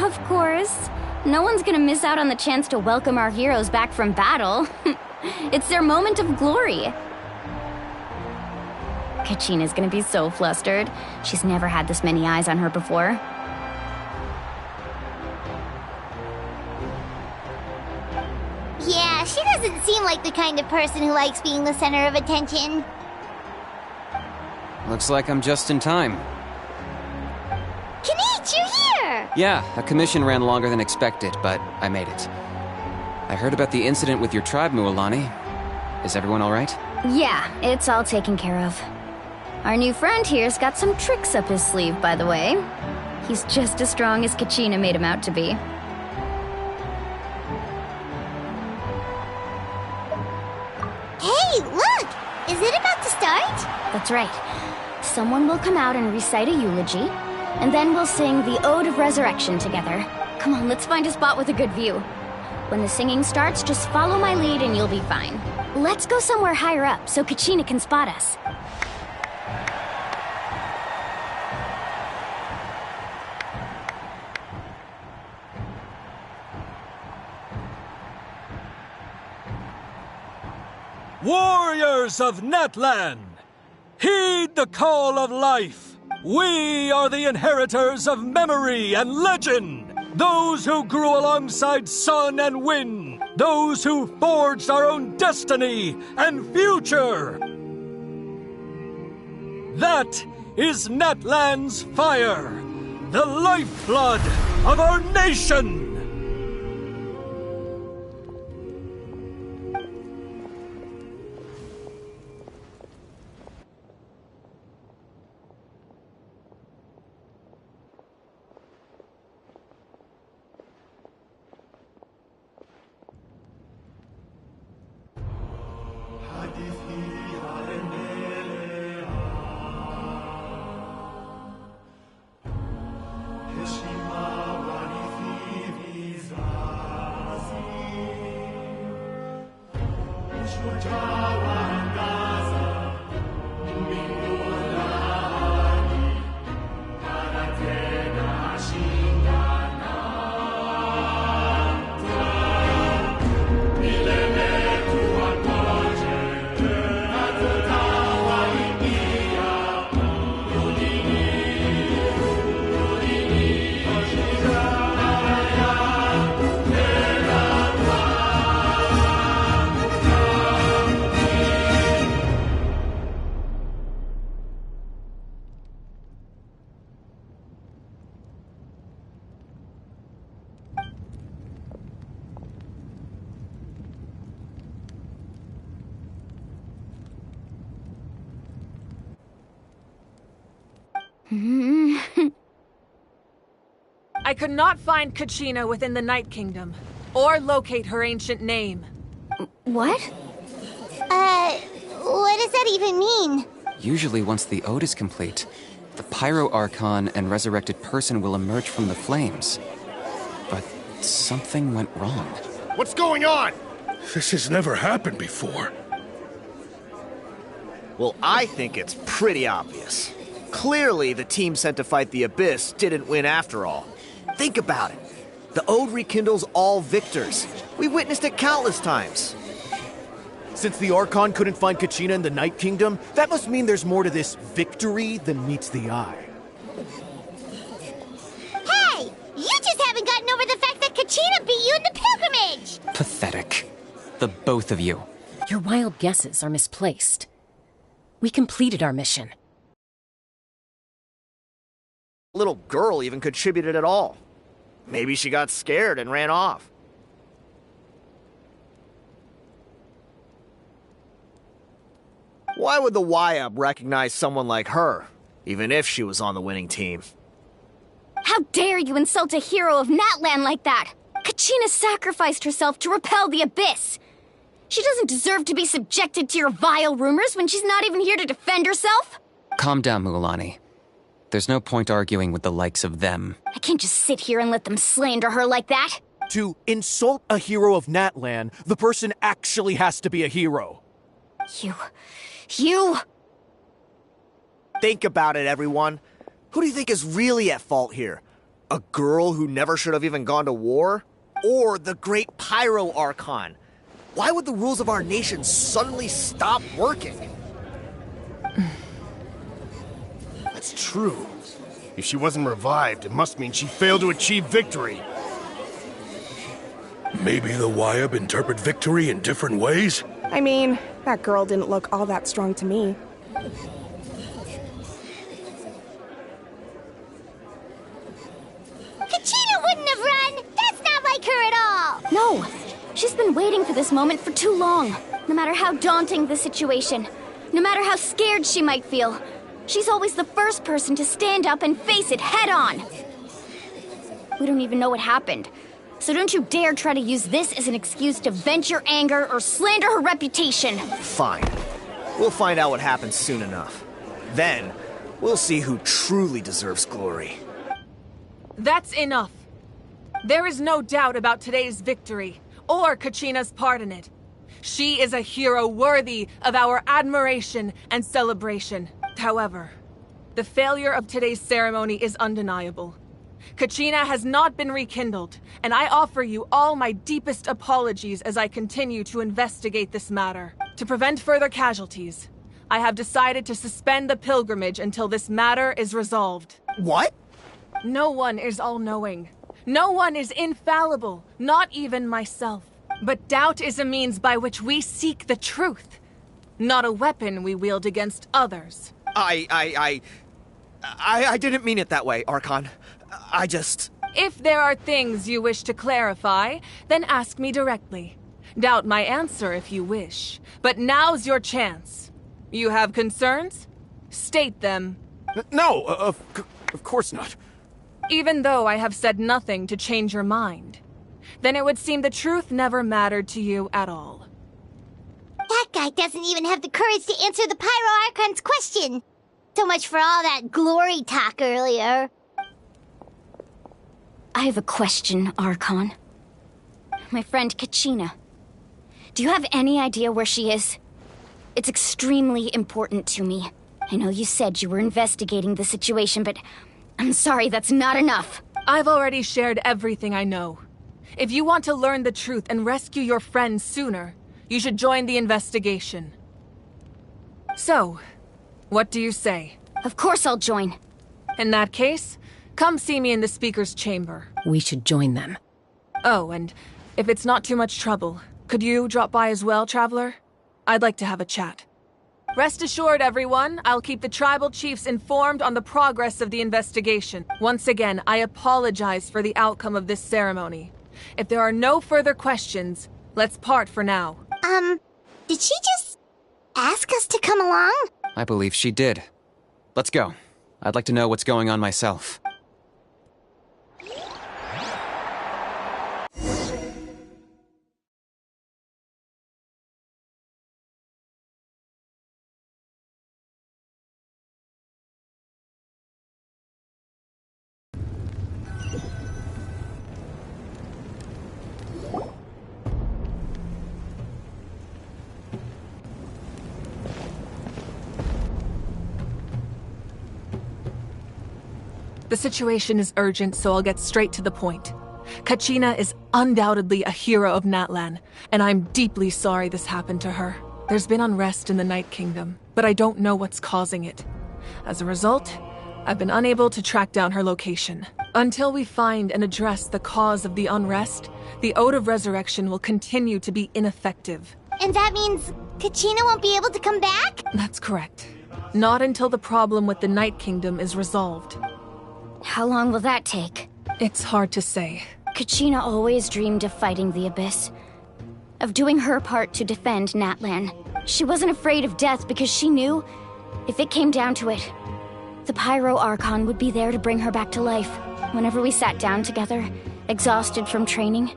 Of course. No one's gonna miss out on the chance to welcome our heroes back from battle. It's their moment of glory. Kachina's gonna be so flustered. She's never had this many eyes on her before. Yeah, she doesn't seem like the kind of person who likes being the center of attention. Looks like I'm just in time. Kanich, you're here! Yeah, a commission ran longer than expected, but I made it. I heard about the incident with your tribe, Mualani. Is everyone alright? Yeah, it's all taken care of. Our new friend here's got some tricks up his sleeve, by the way. He's just as strong as Kachina made him out to be. Hey, look! Is it about to start? That's right. Someone will come out and recite a eulogy, and then we'll sing the Ode of Resurrection together. Come on, let's find a spot with a good view. When the singing starts, just follow my lead and you'll be fine. Let's go somewhere higher up so Kachina can spot us. Warriors of Natlan, heed the call of life. We are the inheritors of memory and legend. Those who grew alongside sun and wind. Those who forged our own destiny and future. That is Natlan's fire, the lifeblood of our nation. I could not find Kachina within the Night Kingdom, or locate her ancient name. What? What does that even mean? Usually once the ode is complete, the Pyro Archon and resurrected person will emerge from the flames. But something went wrong. What's going on? This has never happened before. Well, I think it's pretty obvious. Clearly, the team sent to fight the Abyss didn't win after all. Think about it. The Ode rekindles all victors. We witnessed it countless times. Since the Archon couldn't find Kachina in the Night Kingdom, that must mean there's more to this victory than meets the eye. Hey! You just haven't gotten over the fact that Kachina beat you in the pilgrimage! Pathetic. The both of you. Your wild guesses are misplaced. We completed our mission. Little girl even contributed at all. Maybe she got scared and ran off. Why would the YUB recognize someone like her, even if she was on the winning team? How dare you insult a hero of Natlan like that? Kachina sacrificed herself to repel the Abyss. She doesn't deserve to be subjected to your vile rumors when she's not even here to defend herself. Calm down, Mualani. There's no point arguing with the likes of them. I can't just sit here and let them slander her like that. To insult a hero of Natlan, the person actually has to be a hero. You... Think about it, everyone. Who do you think is really at fault here? A girl who never should have even gone to war? Or the great Pyro Archon? Why would the rules of our nation suddenly stop working? That's true. If she wasn't revived, it must mean she failed to achieve victory. Maybe the Wyab interpret victory in different ways? I mean, that girl didn't look all that strong to me. Kachina wouldn't have run! That's not like her at all! No! She's been waiting for this moment for too long. No matter how daunting the situation, no matter how scared she might feel, she's always the first person to stand up and face it head on. We don't even know what happened, so don't you dare try to use this as an excuse to vent your anger or slander her reputation. Fine. We'll find out what happens soon enough. Then, we'll see who truly deserves glory. That's enough. There is no doubt about today's victory, or Kachina's part in it. She is a hero worthy of our admiration and celebration. However, the failure of today's ceremony is undeniable. Kachina has not been rekindled, and I offer you all my deepest apologies as I continue to investigate this matter. To prevent further casualties, I have decided to suspend the pilgrimage until this matter is resolved. What? No one is all-knowing. No one is infallible, not even myself. But doubt is a means by which we seek the truth, not a weapon we wield against others. I didn't mean it that way, Archon. I just... If there are things you wish to clarify, then ask me directly. Doubt my answer if you wish. But now's your chance. You have concerns? State them. No, of course not. Even though I have said nothing to change your mind, then it would seem the truth never mattered to you at all. That guy doesn't even have the courage to answer the Pyro Archon's question. So much for all that glory talk earlier. I have a question, Archon. My friend Kachina. Do you have any idea where she is? It's extremely important to me. I know you said you were investigating the situation, but I'm sorry, that's not enough. I've already shared everything I know. If you want to learn the truth and rescue your friend sooner, you should join the investigation. So, what do you say? Of course I'll join. In that case, come see me in the speaker's chamber. We should join them. Oh, and if it's not too much trouble, could you drop by as well, Traveler? I'd like to have a chat. Rest assured, everyone, I'll keep the tribal chiefs informed on the progress of the investigation. Once again, I apologize for the outcome of this ceremony. If there are no further questions, let's part for now. Did she just ask us to come along? I believe she did. Let's go. I'd like to know what's going on myself. The situation is urgent, so I'll get straight to the point. Kachina is undoubtedly a hero of Natlan, and I'm deeply sorry this happened to her. There's been unrest in the Night Kingdom, but I don't know what's causing it. As a result, I've been unable to track down her location. Until we find and address the cause of the unrest, the Ode of Resurrection will continue to be ineffective. And that means Kachina won't be able to come back? That's correct. Not until the problem with the Night Kingdom is resolved. How long will that take? It's hard to say. Kachina always dreamed of fighting the Abyss. Of doing her part to defend Natlan. She wasn't afraid of death because she knew, if it came down to it, the Pyro Archon would be there to bring her back to life. Whenever we sat down together, exhausted from training,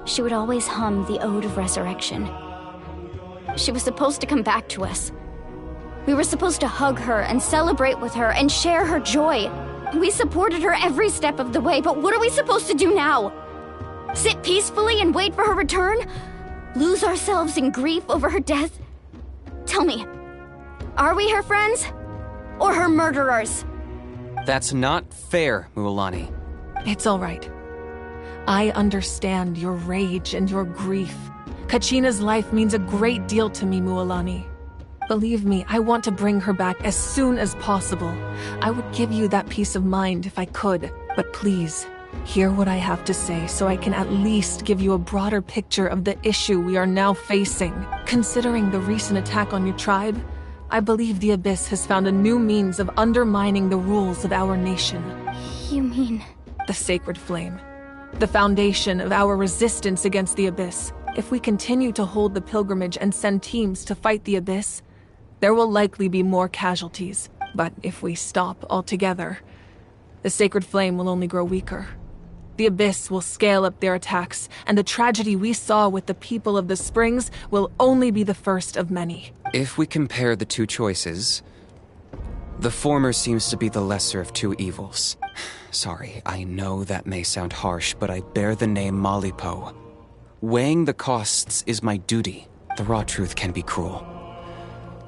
she would always hum the Ode of Resurrection. She was supposed to come back to us. We were supposed to hug her and celebrate with her and share her joy. We supported her every step of the way, but what are we supposed to do now? Sit peacefully and wait for her return? Lose ourselves in grief over her death? Tell me, are we her friends? Or her murderers? That's not fair, Mualani. It's all right. I understand your rage and your grief. Kachina's life means a great deal to me, Mualani. Believe me, I want to bring her back as soon as possible. I would give you that peace of mind if I could, but please, hear what I have to say so I can at least give you a broader picture of the issue we are now facing. Considering the recent attack on your tribe, I believe the Abyss has found a new means of undermining the rules of our nation. You mean... The Sacred Flame. The foundation of our resistance against the Abyss. If we continue to hold the pilgrimage and send teams to fight the Abyss, there will likely be more casualties. But if we stop altogether, the Sacred Flame will only grow weaker. The Abyss will scale up their attacks, and the tragedy we saw with the people of the Springs will only be the first of many. If we compare the two choices, the former seems to be the lesser of two evils. Sorry, I know that may sound harsh, but I bear the name Malipo. Weighing the costs is my duty. The raw truth can be cruel.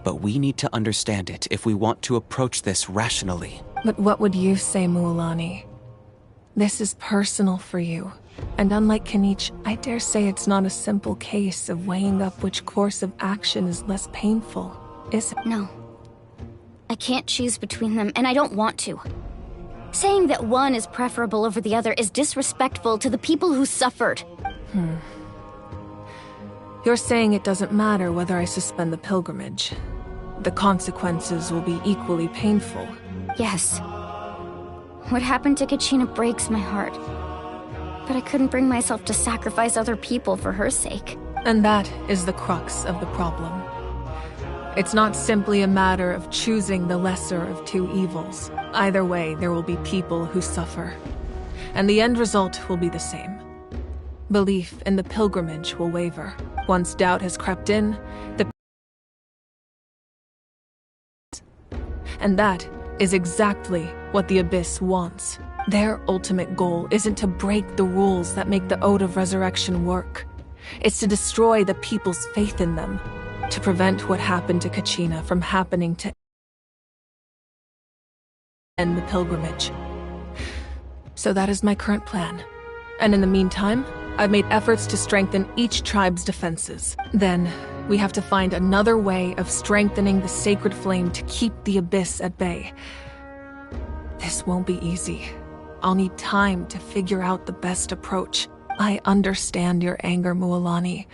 But we need to understand it if we want to approach this rationally. But what would you say, Mualani? This is personal for you. And unlike Kanich, I dare say it's not a simple case of weighing up which course of action is less painful, is it? No. I can't choose between them, and I don't want to. Saying that one is preferable over the other is disrespectful to the people who suffered. You're saying it doesn't matter whether I suspend the pilgrimage. The consequences will be equally painful. Yes. What happened to Kachina breaks my heart. But I couldn't bring myself to sacrifice other people for her sake. And that is the crux of the problem. It's not simply a matter of choosing the lesser of two evils. Either way, there will be people who suffer. And the end result will be the same. Belief in the pilgrimage will waver. Once doubt has crept in, And that is exactly what the Abyss wants. Their ultimate goal isn't to break the rules that make the Ode of Resurrection work. It's to destroy the people's faith in them, to prevent what happened to Kachina from happening to end the pilgrimage. So that is my current plan. And in the meantime, I've made efforts to strengthen each tribe's defenses. Then, we have to find another way of strengthening the Sacred Flame to keep the Abyss at bay. This won't be easy. I'll need time to figure out the best approach. I understand your anger, Mualani,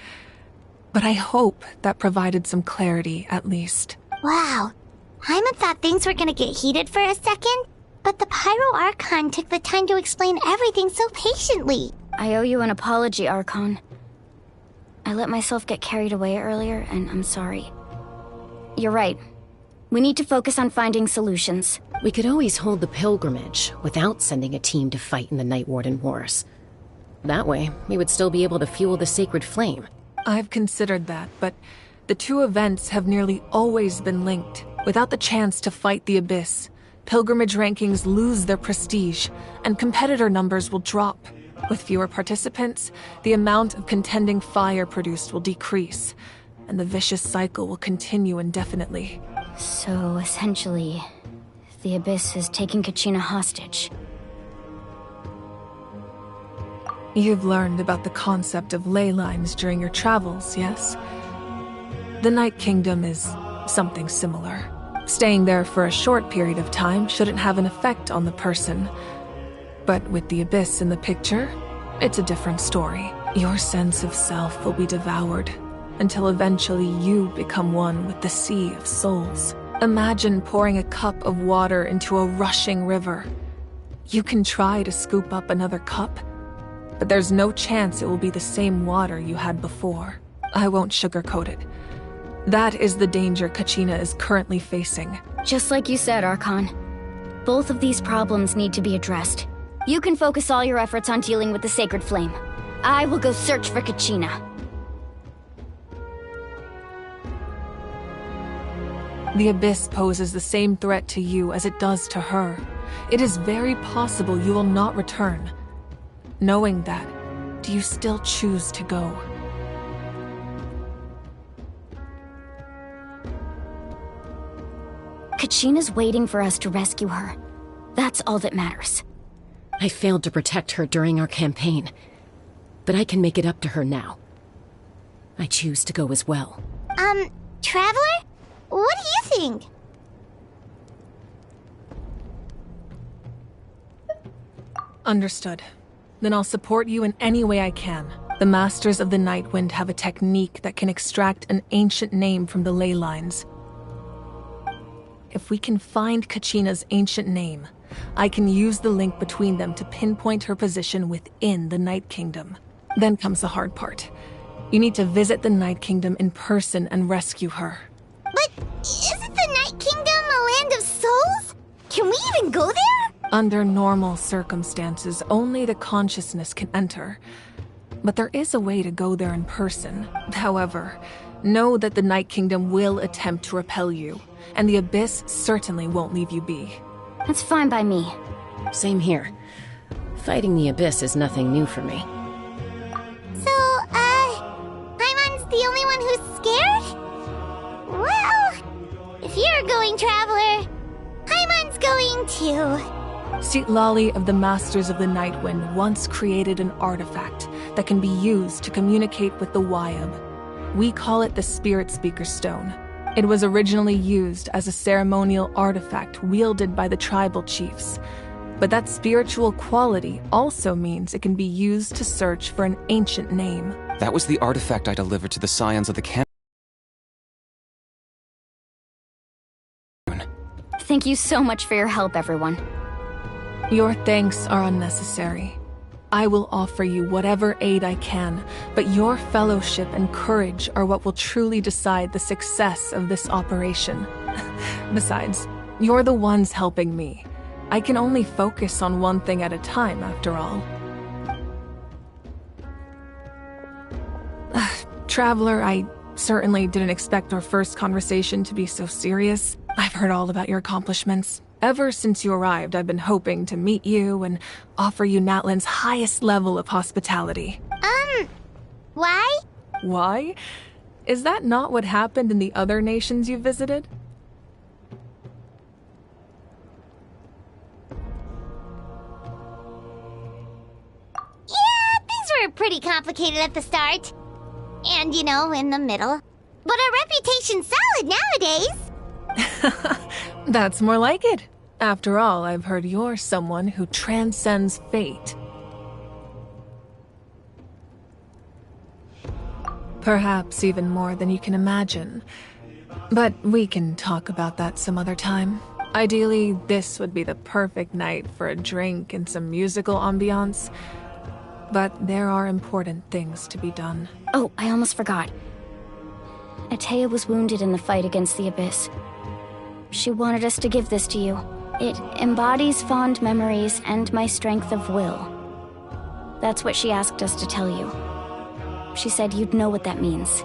but I hope that provided some clarity, at least. Wow. Hyman thought things were gonna get heated for a second, but the Pyro Archon took the time to explain everything so patiently. I owe you an apology, Archon. I let myself get carried away earlier, and I'm sorry. You're right. We need to focus on finding solutions. We could always hold the pilgrimage without sending a team to fight in the Night Warden Wars. That way, we would still be able to fuel the Sacred Flame. I've considered that, but the two events have nearly always been linked. Without the chance to fight the Abyss, pilgrimage rankings lose their prestige, and competitor numbers will drop. With fewer participants, the amount of contending fire produced will decrease, and the vicious cycle will continue indefinitely. So, essentially, the Abyss is taking Kachina hostage. You've learned about the concept of ley lines during your travels, yes? The Night Kingdom is something similar. Staying there for a short period of time shouldn't have an effect on the person. But with the Abyss in the picture, it's a different story. Your sense of self will be devoured, until eventually you become one with the Sea of Souls. Imagine pouring a cup of water into a rushing river. You can try to scoop up another cup, but there's no chance it will be the same water you had before. I won't sugarcoat it. That is the danger Kachina is currently facing. Just like you said, Archon. Both of these problems need to be addressed. You can focus all your efforts on dealing with the Sacred Flame. I will go search for Kachina. The Abyss poses the same threat to you as it does to her. It is very possible you will not return. Knowing that, do you still choose to go? Kachina's waiting for us to rescue her. That's all that matters. I failed to protect her during our campaign, but I can make it up to her now. I choose to go as well. Traveler? What do you think? Understood. Then I'll support you in any way I can. The Masters of the Nightwind have a technique that can extract an ancient name from the ley lines. If we can find Kachina's ancient name, I can use the link between them to pinpoint her position within the Night Kingdom. Then comes the hard part. You need to visit the Night Kingdom in person and rescue her. But isn't the Night Kingdom a land of souls? Can we even go there? Under normal circumstances, only the consciousness can enter. But there is a way to go there in person. However, know that the Night Kingdom will attempt to repel you, and the Abyss certainly won't leave you be. That's fine by me. Same here. Fighting the Abyss is nothing new for me. So, Paimon's the only one who's scared? Well, if you're going, Traveler, Paimon's going too. Citlali of the Masters of the Nightwind once created an artifact that can be used to communicate with the Wyab. We call it the Spirit Speaker Stone. It was originally used as a ceremonial artifact wielded by the tribal chiefs. But that spiritual quality also means it can be used to search for an ancient name. That was the artifact I delivered to the Scions of the Camp. Thank you so much for your help, everyone. Your thanks are unnecessary. I will offer you whatever aid I can, but your fellowship and courage are what will truly decide the success of this operation. Besides, you're the ones helping me. I can only focus on one thing at a time, after all. Traveler, I certainly didn't expect our first conversation to be so serious. I've heard all about your accomplishments. Ever since you arrived, I've been hoping to meet you and offer you Natlan's highest level of hospitality. Why? Why? Is that not what happened in the other nations you visited? Yeah, things were pretty complicated at the start. And, in the middle. But our reputation's solid nowadays. That's more like it. After all, I've heard you're someone who transcends fate. Perhaps even more than you can imagine. But we can talk about that some other time. Ideally, this would be the perfect night for a drink and some musical ambiance. But there are important things to be done. Oh, I almost forgot. Atea was wounded in the fight against the Abyss. She wanted us to give this to you. It embodies fond memories and my strength of will. That's what she asked us to tell you. She said you'd know what that means.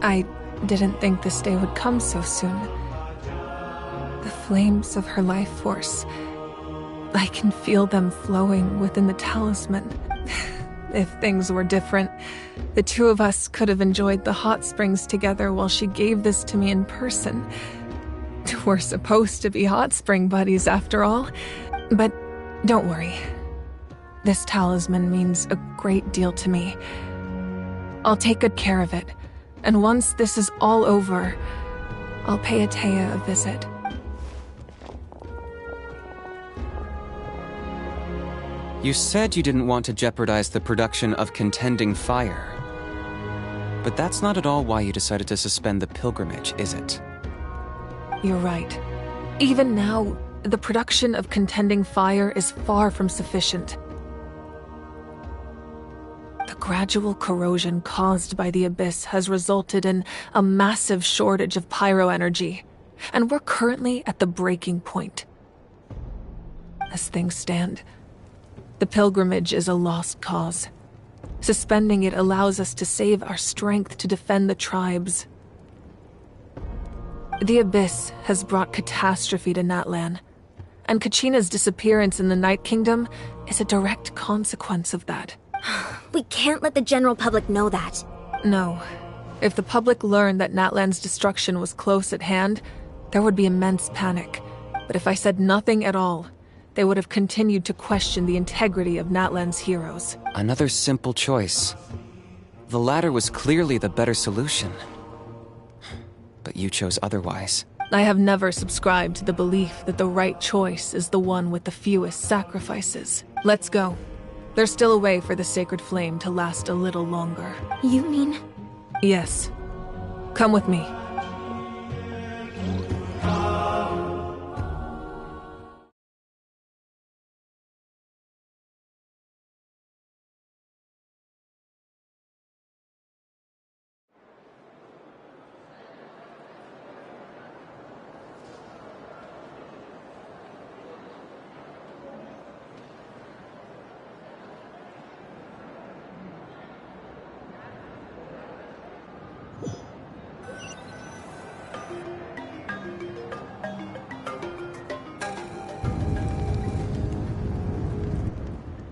I didn't think this day would come so soon. The flames of her life force. I can feel them flowing within the talisman. If things were different, the two of us could have enjoyed the hot springs together while she gave this to me in person. We're supposed to be hot spring buddies after all. But don't worry. This talisman means a great deal to me. I'll take good care of it. And once this is all over, I'll pay Atea a visit. You said you didn't want to jeopardize the production of Contending Fire. But that's not at all why you decided to suspend the pilgrimage, is it? You're right. Even now, the production of Contending Fire is far from sufficient. The gradual corrosion caused by the Abyss has resulted in a massive shortage of pyro energy, and we're currently at the breaking point. As things stand, the pilgrimage is a lost cause. Suspending it allows us to save our strength to defend the tribes. The Abyss has brought catastrophe to Natlan, and Kachina's disappearance in the Night Kingdom is a direct consequence of that. We can't let the general public know that. No. If the public learned that Natlan's destruction was close at hand, there would be immense panic. But if I said nothing at all, they would have continued to question the integrity of Natlan's heroes. Another simple choice. The latter was clearly the better solution. But you chose otherwise. I have never subscribed to the belief that the right choice is the one with the fewest sacrifices. Let's go. There's still a way for the sacred flame to last a little longer. You mean? Yes. Come with me.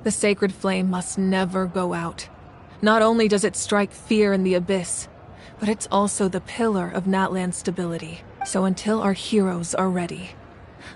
The sacred flame must never go out. Not only does it strike fear in the abyss, but it's also the pillar of Natlan's stability. So until our heroes are ready,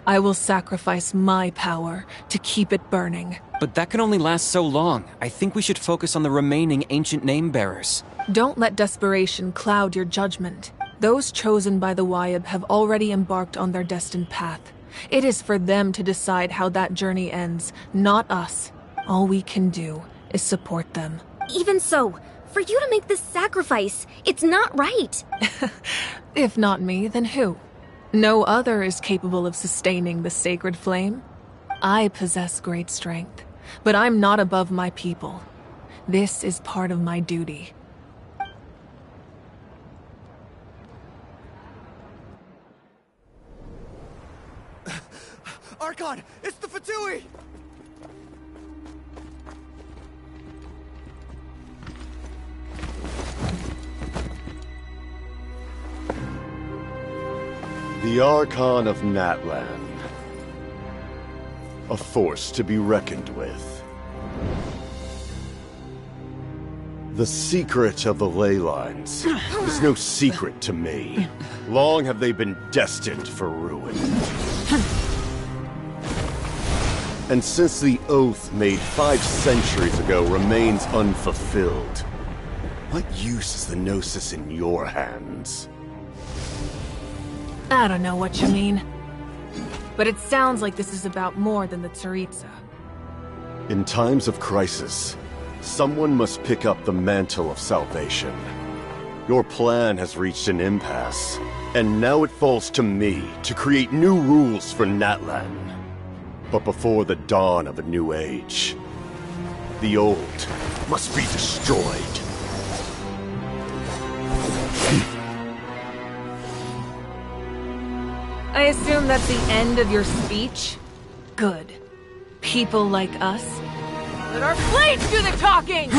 I will sacrifice my power to keep it burning. But that can only last so long. I think we should focus on the remaining ancient name-bearers. Don't let desperation cloud your judgment. Those chosen by the Wyeb have already embarked on their destined path. It is for them to decide how that journey ends, not us. All we can do is support them. Even so, for you to make this sacrifice, it's not right. If not me, then who? No other is capable of sustaining the sacred flame. I possess great strength, but I'm not above my people. This is part of my duty. Archon! It's the Fatui! The Archon of Natlan. A force to be reckoned with. The secret of the ley lines is no secret to me. Long have they been destined for ruin. And since the oath made 5 centuries ago remains unfulfilled, what use is the Gnosis in your hands? I don't know what you mean. But it sounds like this is about more than the Tsaritsa. In times of crisis, someone must pick up the mantle of salvation. Your plan has reached an impasse, and now it falls to me to create new rules for Natlan. But before the dawn of a new age, the old must be destroyed. I assume that's the end of your speech? Good. People like us. Let our blades do the talking!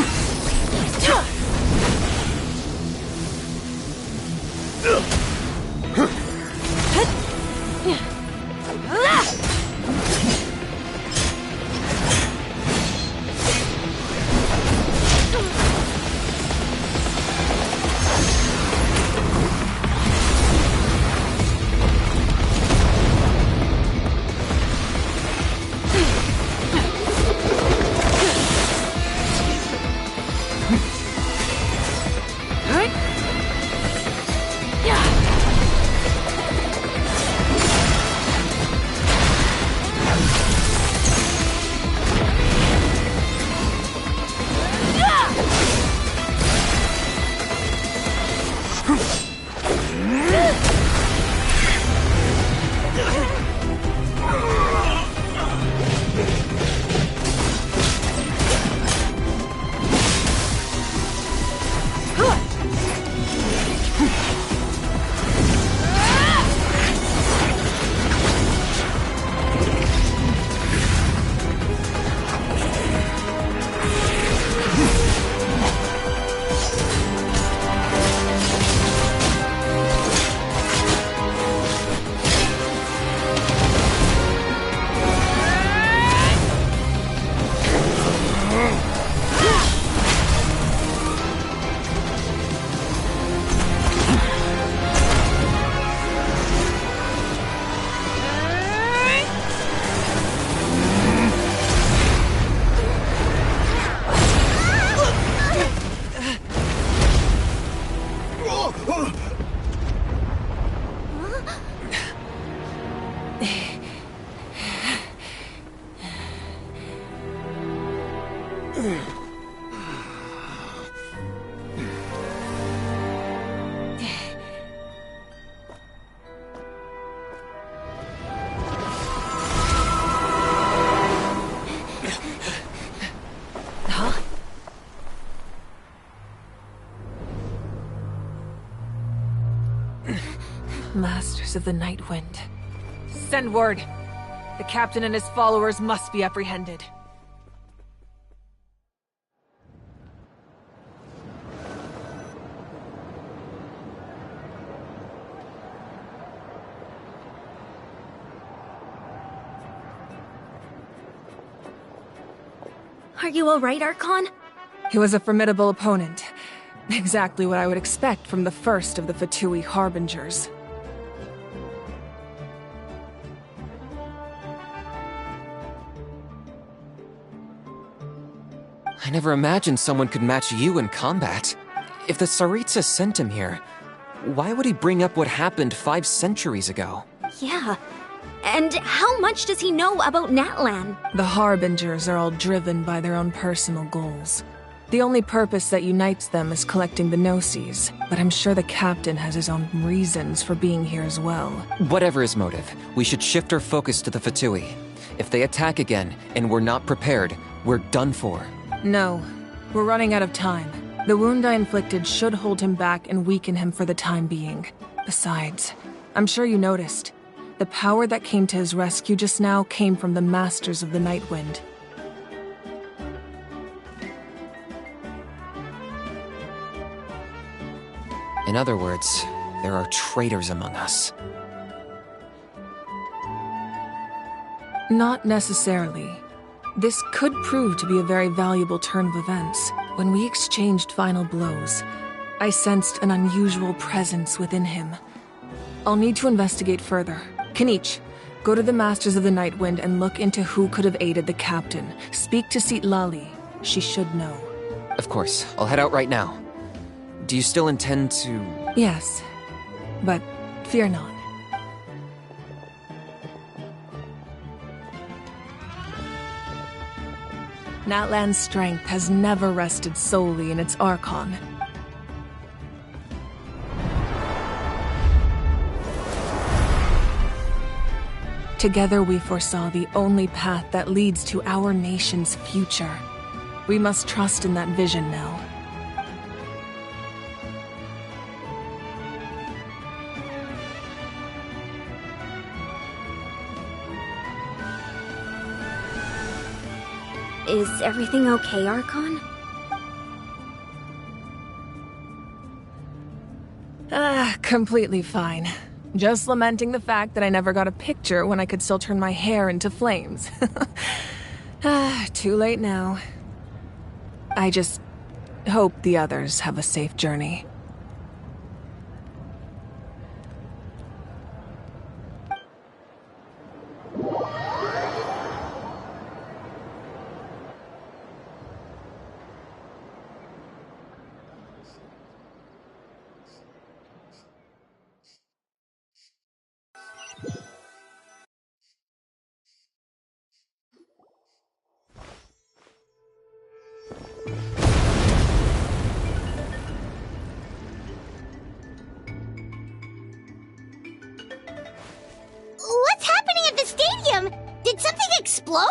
Masters of the Night Wind. Send word. The captain and his followers must be apprehended. Are you alright, Archon? He was a formidable opponent. Exactly what I would expect from the first of the Fatui Harbingers. I never imagined someone could match you in combat. If the Tsaritsa sent him here, why would he bring up what happened 5 centuries ago? Yeah. And how much does he know about Natlan? The Harbingers are all driven by their own personal goals. The only purpose that unites them is collecting the Gnosis, but I'm sure the captain has his own reasons for being here as well. Whatever his motive, we should shift our focus to the Fatui. If they attack again, and we're not prepared, we're done for. No, we're running out of time. The wound I inflicted should hold him back and weaken him for the time being. Besides, I'm sure you noticed, the power that came to his rescue just now came from the Masters of the Night Wind. In other words, there are traitors among us. Not necessarily. This could prove to be a very valuable turn of events. When we exchanged final blows, I sensed an unusual presence within him. I'll need to investigate further. Kanich, go to the Masters of the Night Wind and look into who could have aided the captain. Speak to Citlali. She should know. Of course, I'll head out right now. Do you still intend to... Yes, but fear not. Natlan's strength has never rested solely in its Archon. Together we foresaw the only path that leads to our nation's future. We must trust in that vision now. Is everything okay, Archon? Completely fine. Just lamenting the fact that I never got a picture when I could still turn my hair into flames. Too late now. I just hope the others have a safe journey. What's happening at the stadium? Did something explode?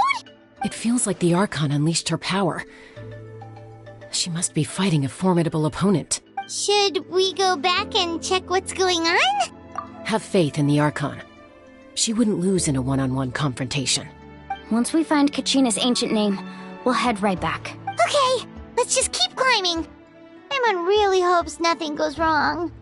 It feels like the Archon unleashed her power. She must be fighting a formidable opponent. Should we go back and check what's going on? Have faith in the Archon. She wouldn't lose in a one-on-one confrontation. Once we find Kachina's ancient name, we'll head right back. Okay, let's just keep climbing. Emon really hopes nothing goes wrong.